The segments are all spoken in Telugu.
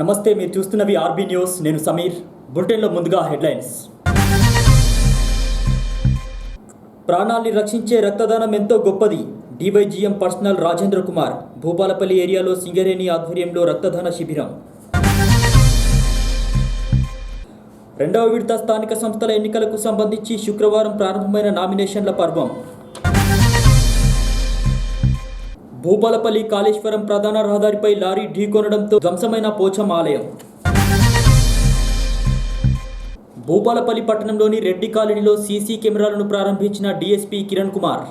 నమస్తే, మీరు చూస్తున్నవి ఆర్బీ న్యూస్. నేను సమీర్. బులెటిన్లో ముందుగా హెడ్లైన్స్. ప్రాణాల్ని రక్షించే రక్తదానం ఎంతో గొప్పది. DYGM personnel Rajendra Kumar. భూపాలపల్లి ఏరియాలో సింగరేణి ఆధ్వర్యంలో రక్తదాన శిబిరం. రెండవ విడత స్థానిక సంస్థల ఎన్నికలకు సంబంధించి శుక్రవారం ప్రారంభమైన నామినేషన్ల పర్వం. భూపాలపల్లి కాళేశ్వరం ప్రధాన రహదారిపై లారీ ఢీకొనడంతో ధ్వంసమైన పోచమ్మ ఆలయం. భూపాలపల్లి పట్టణంలోని రెడ్డి కాలనీలో సీసీ కెమెరాలను ప్రారంభించిన డీఎస్పీ కిరణ్ కుమార్.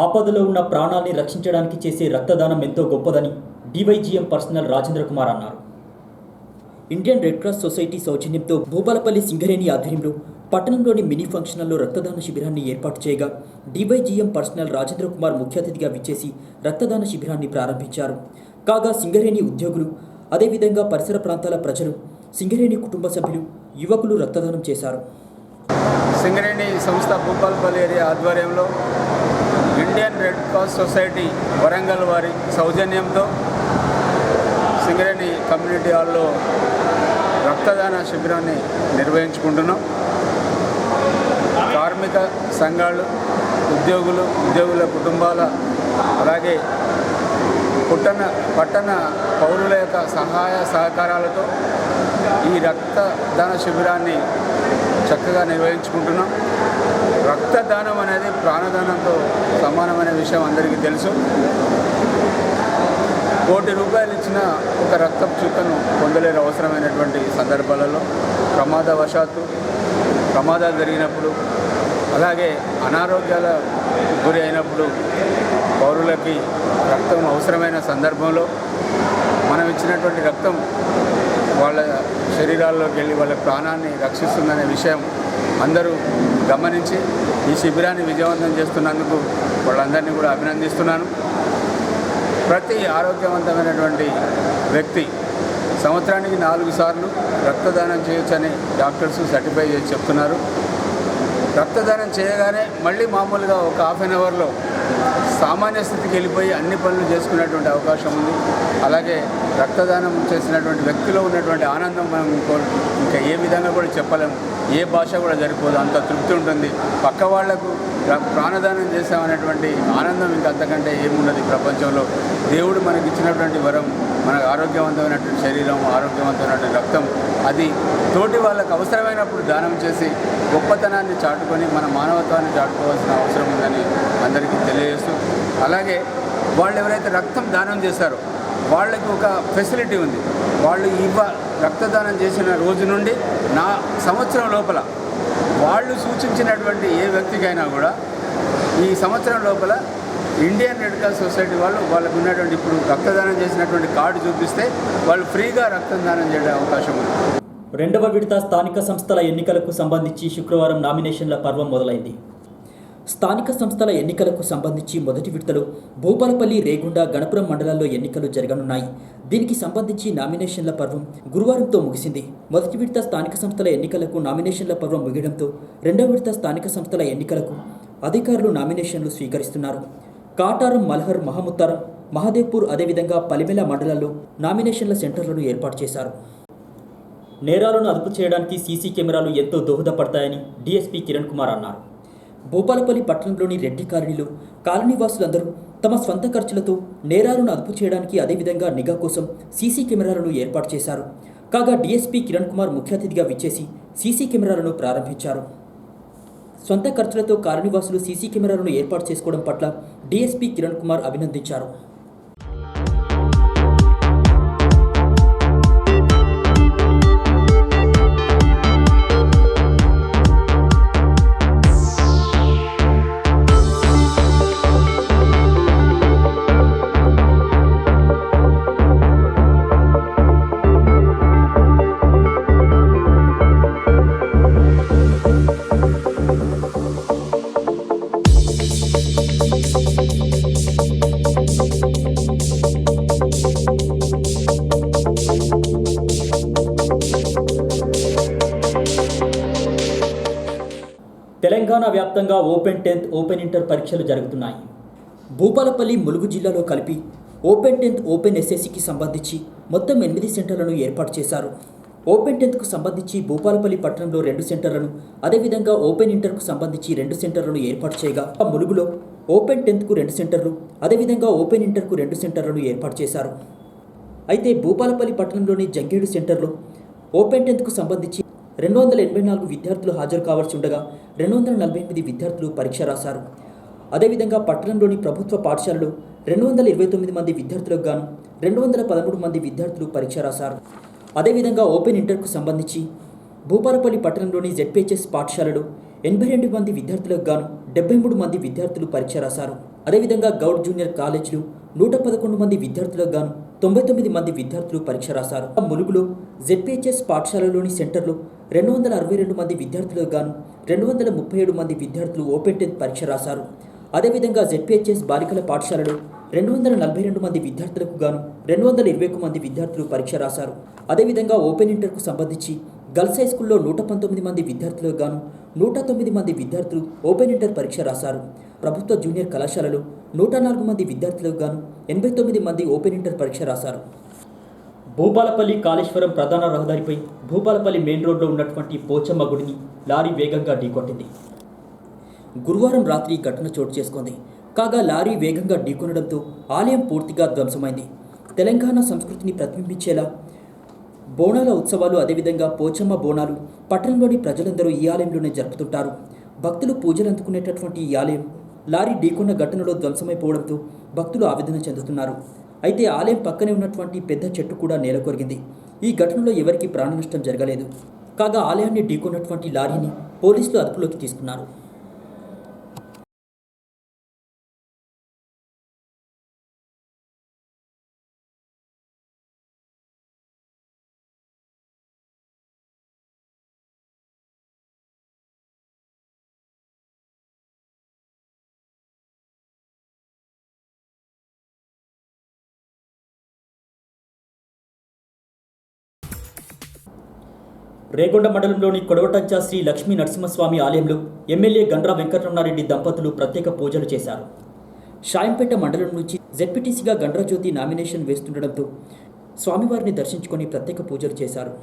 ఆపదలో ఉన్న ప్రాణాల్ని రక్షించడానికి చేసే రక్తదానం ఎంతో గొప్పదని డివైజీఎం పర్సనల్ రాజేంద్ర కుమార్ అన్నారు. ఇండియన్ రెడ్ క్రాస్ సొసైటీ సౌజన్యంతో భూపాలపల్లి సింగరేణి ఆధ్వర్యంలో పట్టణంలోని మినీ ఫంక్షన్లలో రక్తదాన శిబిరాన్ని ఏర్పాటు చేయగా డివైజీఎం పర్సనల్ రాజేంద్ర కుమార్ ముఖ్య అతిథిగా విచ్చేసి రక్తదాన శిబిరాన్ని ప్రారంభించారు. కాగా సింగరేణి ఉద్యోగులు, అదేవిధంగా పరిసర ప్రాంతాల ప్రజలు, సింగరేణి కుటుంబ సభ్యులు, యువకులు రక్తదానం చేశారు. సింగరేణి సంస్థ భూపాలపల్లి ఏరియా ఆధ్వర్యంలో Indian red cross society Warangal వారి సౌజన్యంతో సింగరేణి కమ్యూనిటీ హాల్లో రక్తదాన శిబిరాన్ని నిర్వహించుకుంటున్నాం. కార్మిక సంఘాలు, ఉద్యోగుల కుటుంబాల, అలాగే పట్టణ పౌరుల యొక్క సహాయ సహకారాలతో ఈ రక్తదాన శిబిరాన్ని చక్కగా నిర్వహించుకుంటున్నాం. రక్తదానం అనేది ప్రాణదానంతో సమానమైన విషయం అందరికీ తెలుసు. ₹1,00,00,000 ఇచ్చిన ఒక రక్తపు చుక్కను పొందలేని అవసరమైనటువంటి సందర్భాలలో ప్రమాదాలు జరిగినప్పుడు, అలాగే అనారోగ్యాల గురి అయినప్పుడు పౌరులకి రక్తం అవసరమైన సందర్భంలో మనం ఇచ్చినటువంటి రక్తం వాళ్ళ శరీరాల్లోకి వెళ్ళి వాళ్ళ ప్రాణాన్ని రక్షిస్తుందనే విషయం అందరూ గమనించి ఈ శిబిరాన్ని విజయవంతం చేస్తున్నందుకు వాళ్ళందరినీ కూడా అభినందిస్తున్నాను. ప్రతి ఆరోగ్యవంతమైనటువంటి వ్యక్తి సంవత్సరానికి 4 సార్లు రక్తదానం చేయొచ్చని డాక్టర్స్ సర్టిఫై చేసి చెప్తున్నారు. రక్తదానం చేయగానే మళ్ళీ మామూలుగా ఒక ½ అన్ అవర్లో సామాన్య స్థితికి వెళ్ళిపోయి అన్ని పనులు చేసుకునేటువంటి అవకాశం ఉంది. అలాగే రక్తదానం చేసినటువంటి వ్యక్తిలో ఉన్నటువంటి ఆనందం మనం ఇంకా ఏ విధంగా కూడా చెప్పలేము, ఏ భాష కూడా సరిపోదు, అంత తృప్తి ఉంటుంది. పక్క వాళ్లకు ప్రాణదానం చేసామనేటువంటి ఆనందం ఇంకా అంతకంటే ఏమున్నది ప్రపంచంలో. దేవుడు మనకి ఇచ్చినటువంటి వరం, మనకు ఆరోగ్యవంతమైనటువంటి శరీరం, ఆరోగ్యవంతమైనటువంటి రక్తం, అది తోటి వాళ్ళకు అవసరమైనప్పుడు దానం చేసి గొప్పతనాన్ని చాటుకొని మన మానవత్వాన్ని చాటుకోవాల్సిన అవసరం ఉందని అందరికీ తెలియజేస్తూ, అలాగే వాళ్ళు ఎవరైతే రక్తం దానం చేశారో వాళ్ళకి ఒక ఫెసిలిటీ ఉంది. వాళ్ళు రక్తదానం చేసిన రోజు నుండి సంవత్సరం లోపల వాళ్ళు సూచించినటువంటి ఏ వ్యక్తికైనా కూడా ఈ సంవత్సరం లోపల ఇండియన్ రెడ్ క్రాస్ సొసైటీ వాళ్ళకు ఉన్నటువంటి ఇప్పుడు రక్తదానం చేసినటువంటి కార్డు చూపిస్తే వాళ్ళు ఫ్రీగా రక్తం దానం చేయడం అవకాశం ఉంది. రెండవ విడత స్థానిక సంస్థల ఎన్నికలకు సంబంధించి శుక్రవారం నామినేషన్ల పర్వం మొదలైంది. స్థానిక సంస్థల ఎన్నికలకు సంబంధించి మొదటి విడతలో భూపాలపల్లి, రేగుండ, గణపురం మండలాల్లో ఎన్నికలు జరగనున్నాయి. దీనికి సంబంధించి నామినేషన్ల పర్వం గురువారంతో ముగిసింది. మొదటి విడత స్థానిక సంస్థల ఎన్నికలకు నామినేషన్ల పర్వం ముగియడంతో రెండవ విడత స్థానిక సంస్థల ఎన్నికలకు అధికారులు నామినేషన్లు స్వీకరిస్తున్నారు. కాటారం, మల్హర్, మహముత్తారం, మహదేవ్పూర్, అదేవిధంగా పలిమెల మండలాల్లో నామినేషన్ల సెంటర్లను ఏర్పాటు చేశారు. నేరాలను అదుపు చేయడానికి సీసీ కెమెరాలు ఎంతో దోహదపడతాయని డీఎస్పీ కిరణ్ కుమార్ అన్నారు. భూపాలపల్లి పట్టణంలోని రెడ్డి కాలనీలో కాలనీవాసులందరూ తమ స్వంత ఖర్చులతో నేరాలను అదుపు చేయడానికి, అదేవిధంగా నిఘా కోసం సీసీ కెమెరాలను ఏర్పాటు చేశారు. కాగా డీఎస్పీ కిరణ్ కుమార్ ముఖ్య అతిథిగా విచ్చేసి సీసీ కెమెరాలను ప్రారంభించారు. సొంత ఖర్చులతో కాలనీవాసులు సీసీ కెమెరాలను ఏర్పాటు చేసుకోవడం పట్ల డీఎస్పీ కిరణ్ కుమార్ అభినందించారు. తెలంగాణ వ్యాప్తంగా ఓపెన్ 10th, ఓపెన్ ఇంటర్ పరీక్షలు జరుగుతున్నాయి. భూపాలపల్లి, ములుగు జిల్లాలో కలిపి ఓపెన్ 10th ఓపెన్ ఎస్ఎస్సికి సంబంధించి మొత్తం 8 సెంటర్లను ఏర్పాటు చేశారు. ఓపెన్ 10థ్కు సంబంధించి భూపాలపల్లి పట్టణంలో 2 సెంటర్లను, అదేవిధంగా ఓపెన్ ఇంటర్కు సంబంధించి 2 సెంటర్లను ఏర్పాటు చేయగా ములుగులో ఓపెన్ 10థ్కు 2 సెంటర్లు, అదేవిధంగా ఓపెన్ ఇంటర్కు 2 సెంటర్లను ఏర్పాటు చేశారు. అయితే భూపాలపల్లి పట్టణంలోని జంగేడు సెంటర్లో ఓపెన్ 10థ్కు సంబంధించి 284 విద్యార్థులు హాజరు కావాల్సి ఉండగా 248 విద్యార్థులు పరీక్ష రాశారు. అదేవిధంగా పట్టణంలోని ప్రభుత్వ పాఠశాలలో 229 మంది విద్యార్థులకు గాను 213 మంది విద్యార్థులు పరీక్ష రాశారు. అదేవిధంగా ఓపెన్ ఇంటర్కు సంబంధించి భూపాలపల్లి పట్టణంలోని జెడ్పీహెచ్ఎస్ పాఠశాలలో 82 మంది విద్యార్థులకు గాను 73 మంది విద్యార్థులు పరీక్ష రాశారు. అదేవిధంగా గౌడ్ జూనియర్ కాలేజీలో 111 మంది విద్యార్థులకు గాను 99 మంది విద్యార్థులు పరీక్ష రాశారు. ములుగులో జెడ్పీహెచ్ఎస్ పాఠశాలలోని సెంటర్లో 262 మంది విద్యార్థులకు గాను 237 మంది విద్యార్థులు ఓపెన్ 10th పరీక్ష రాశారు. అదేవిధంగా జెడ్పీహెచ్ఎస్ బాలికల పాఠశాలలో 242 మంది విద్యార్థులకు గాను 221 మంది విద్యార్థులు పరీక్ష రాశారు. అదేవిధంగా ఓపెన్ ఇంటర్కు సంబంధించి గర్ల్స్ హై స్కూల్లో 119 మంది విద్యార్థులకు గాను 109 మంది విద్యార్థులు ఓపెన్ ఇంటర్ పరీక్ష రాశారు. ప్రభుత్వ జూనియర్ కళాశాలలో 104 మంది విద్యార్థులకు గాను 89 మంది ఓపెన్ ఇంటర్ పరీక్ష రాశారు. భూపాలపల్లి కాళేశ్వరం ప్రధాన రహదారిపై భూపాలపల్లి మెయిన్ రోడ్లో ఉన్నటువంటి పోచమ్మ గుడిని లారీ వేగంగా ఢీకొట్టింది. గురువారం రాత్రి ఘటన చోటు చేసుకుంది. కాగా లారీ వేగంగా ఢీకొనడంతో ఆలయం పూర్తిగా ధ్వంసమైంది. తెలంగాణ సంస్కృతిని ప్రతిబింబించేలా బోనాల ఉత్సవాలు, అదేవిధంగా పోచమ్మ బోనాలు పట్టణంలోని ప్రజలందరూ ఈ ఆలయంలోనే జరుపుతుంటారు. భక్తులు పూజలు అందుకునేటటువంటి ఈ ఆలయం లారీ ఢీకొన్న ఘటనలో ధ్వంసమైపోవడంతో భక్తులు ఆవేదన చెందుతున్నారు. అయితే ఆలయం పక్కనే ఉన్నటువంటి పెద్ద చెట్టు కూడా నేలకొరిగింది. ఈ ఘటనలో ఎవరికీ ప్రాణ నష్టం జరగలేదు. కాగా ఆలయాన్ని ఢీకొన్నటువంటి లారీని పోలీసులు అదుపులోకి తీసుకున్నారు. రేగొండ మండలంలోని కొడవటంచ శ్రీ లక్ష్మీ నరసింహస్వామి ఆలయంలో ఎమ్మెల్యే గండ్రా వెంకటరమణారెడ్డి దంపతులు ప్రత్యేక పూజలు చేశారు. షాయంపేట మండలం నుంచి జెడ్పీటీసీగా గండ్రా జ్యోతి నామినేషన్ వేస్తుండడంతో స్వామివారిని దర్శించుకొని ప్రత్యేక పూజలు చేశారు.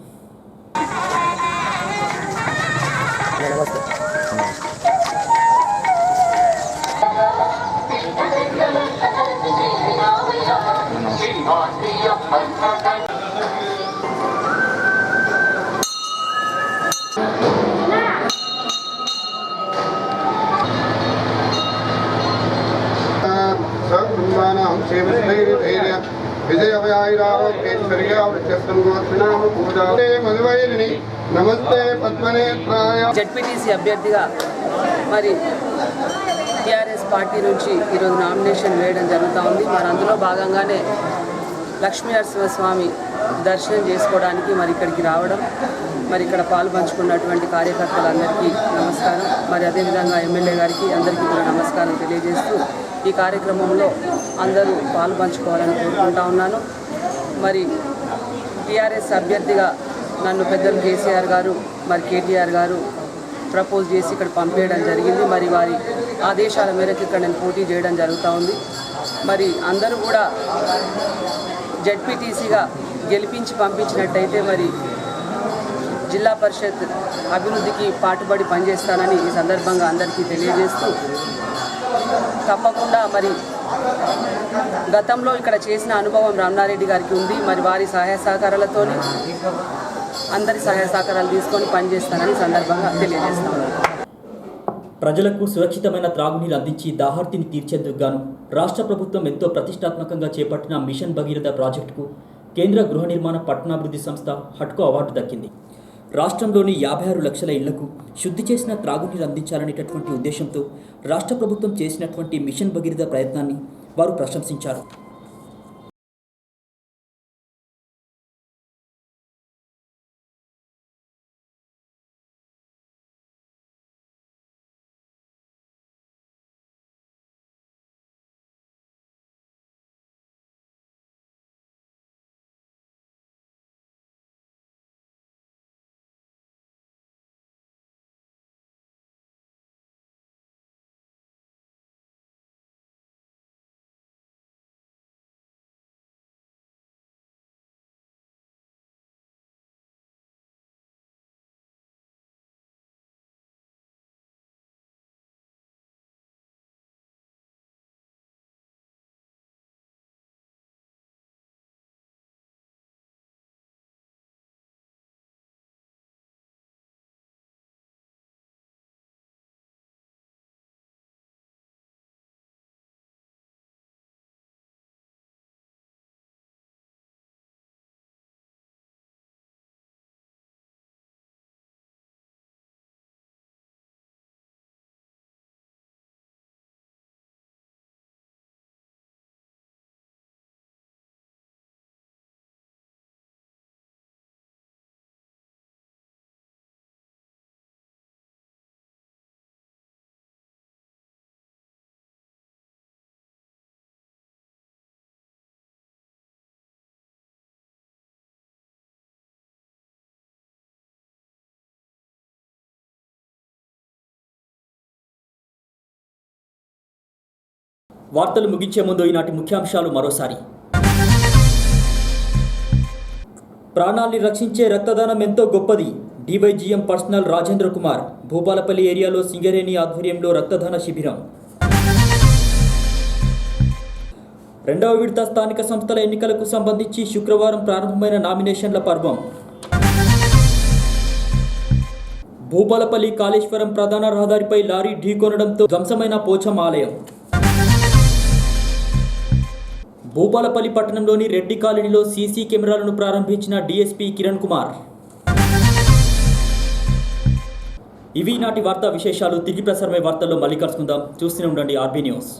జెడ్పీటీసీ అభ్యర్థిగా మరి టీఆర్ఎస్ పార్టీ నుంచి ఈరోజు నామినేషన్ వేయడం జరుగుతూ ఉంది. మరి అందులో భాగంగానే లక్ష్మీ నరసింహస్వామి దర్శనం చేసుకోవడానికి మరి ఇక్కడికి రావడం, మరి ఇక్కడ పాల్పంచుకున్నటువంటి కార్యకర్తలందరికీ నమస్కారం, మరి అదేవిధంగా ఎమ్మెల్యే గారికి అందరికీ కూడా నమస్కారం తెలియజేస్తూ ఈ కార్యక్రమంలో అందరూ పాల్పంచుకోవాలని కోరుకుంటా ఉన్నాను. మరి టీఆర్ఎస్ అభ్యర్థిగా నన్ను పెద్దలు కేసీఆర్ గారు మరి కేటీఆర్ గారు ప్రపోజ్ చేసి ఇక్కడ పంపేయడం జరిగింది. మరి వారి ఆదేశాల మేరకు ఇక్కడ నేను పోటీ చేయడం జరుగుతూ ఉంది. మరి అందరూ కూడా జెడ్పీటీసీగా గెలిపించి పంపించినట్టయితే మరి జిల్లా పరిషత్ అభివృద్ధికి పాటుపడి పనిచేస్తానని ఈ సందర్భంగా అందరికీ తెలియజేస్తూ, తప్పకుండా మరి గతంలో ఇక్కడ చేసిన అనుభవం రమణారెడ్డి గారికి ఉంది. మరి వారి సహాయ సహకారాలతో అందరి సహాయ సహకారాలు తీసుకొని పనిచేస్తానని సందర్భంగా తెలియజేస్తాను. ప్రజలకు సురక్షితమైన త్రాగునీరు అందించి దాహార్తిని తీర్చేందుకు గాను రాష్ట్ర ప్రభుత్వం ఎంతో ప్రతిష్టాత్మకంగా చేపట్టిన మిషన్ భగీరథ ప్రాజెక్టుకు కేంద్ర గృహ నిర్మాణ పట్టణాభివృద్ధి సంస్థ హట్కో అవార్డు దక్కింది. రాష్ట్రంలోని 56 లక్షల ఇళ్లకు శుద్ధి చేసిన త్రాగునీరు అందించాలనేటటువంటి ఉద్దేశంతో రాష్ట్ర ప్రభుత్వం చేసినటువంటి మిషన్ భగీరథ ప్రయత్నాన్ని వారు ప్రశంసించారు. వార్తలు ముగించే ముందు ఈనాటి ముఖ్యాంశాలు మరోసారి. ప్రాణాల్ని రక్షించే రక్తదానం ఎంతో గొప్పది. DYGM personnel Rajendra Kumar. భూపాలపల్లి ఏరియాలో సింగరేణి ఆధ్వర్యంలో రక్తదాన శిబిరం. రెండవ విడత స్థానిక సంస్థల ఎన్నికలకు సంబంధించి శుక్రవారం ప్రారంభమైన నామినేషన్ల పర్వం. భూపాలపల్లి కాళేశ్వరం ప్రధాన రహదారిపై లారీ ఢీకొనడంతో ధ్వంసమైన పోచమ్మ ఆలయం. భూపాలపల్లి పట్టణంలోని రెడ్డి కాలనీలో సీసీ కెమెరాలను ప్రారంభించిన డీఎస్పీ కిరణ్ కుమార్. ఇవి నాటి వార్తా విశేషాలు. తిరిగి ప్రసారమై వార్తల్లో మళ్ళీ కలుసుకుందాం. చూస్తూనే ఉండండి ఆర్బీ న్యూస్.